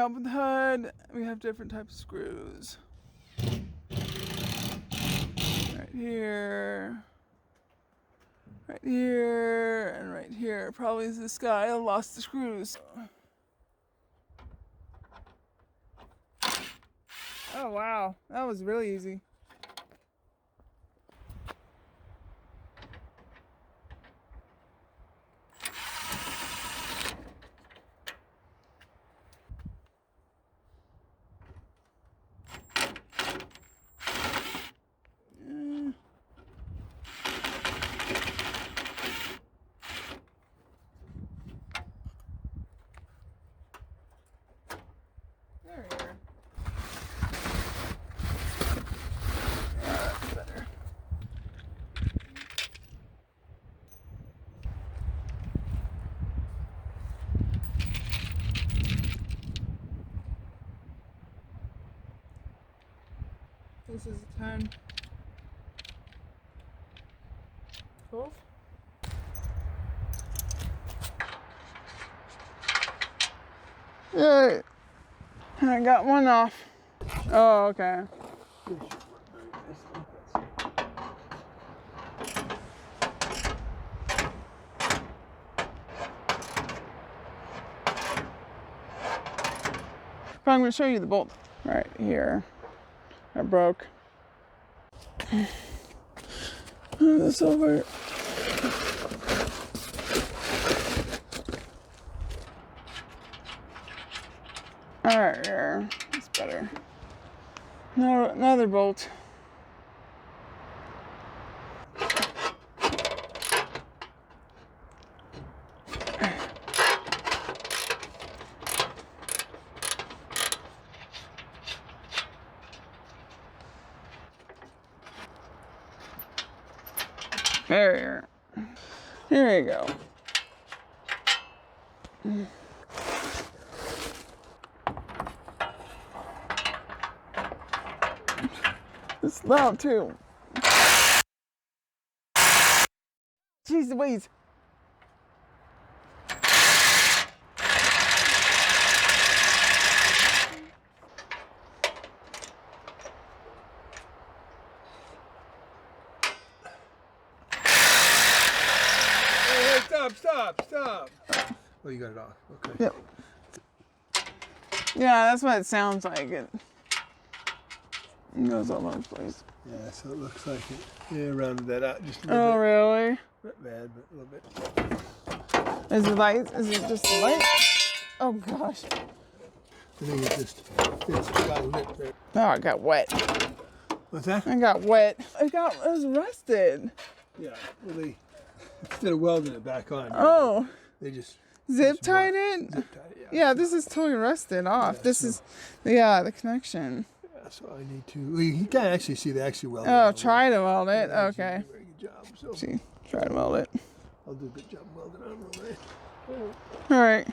open the hood, we have different types of screws. Right here, and right here. Probably this guy lost the screws. Oh wow, that was really easy. There you are. That's better. This is 10. 12. Yay! I got one off. Oh, okay. But I'm going to show you the bolt right here. I broke. Move this over. Alright, there. That's better. No, another bolt. There. Here you go. It's loud too. Jeez Louise. Stop. Oh, you got it off. Okay. Yep. Yeah, that's what it sounds like. It goes all over the place. Yeah, so it looks like it. Yeah, rounded that out just a Oh, little bit. really? Not bad, but a little bit. Is it light? Is it just light? Oh, gosh. I think it just fits. It got a lip there. Oh, I got wet. What's that? I got wet. It was rusted. Yeah, well, they, instead of welding it back on, Oh. they just Zip tied it? Zip tied it, yeah. Yeah, this is totally rusted off. Yeah, This so- is, yeah, the connection. Yeah, so I need to. Well, you can't actually see the actual welding. Oh, try to weld it. Yeah, Okay. Very good job. So See, try to weld it. I'll do a good job welding on it. All right.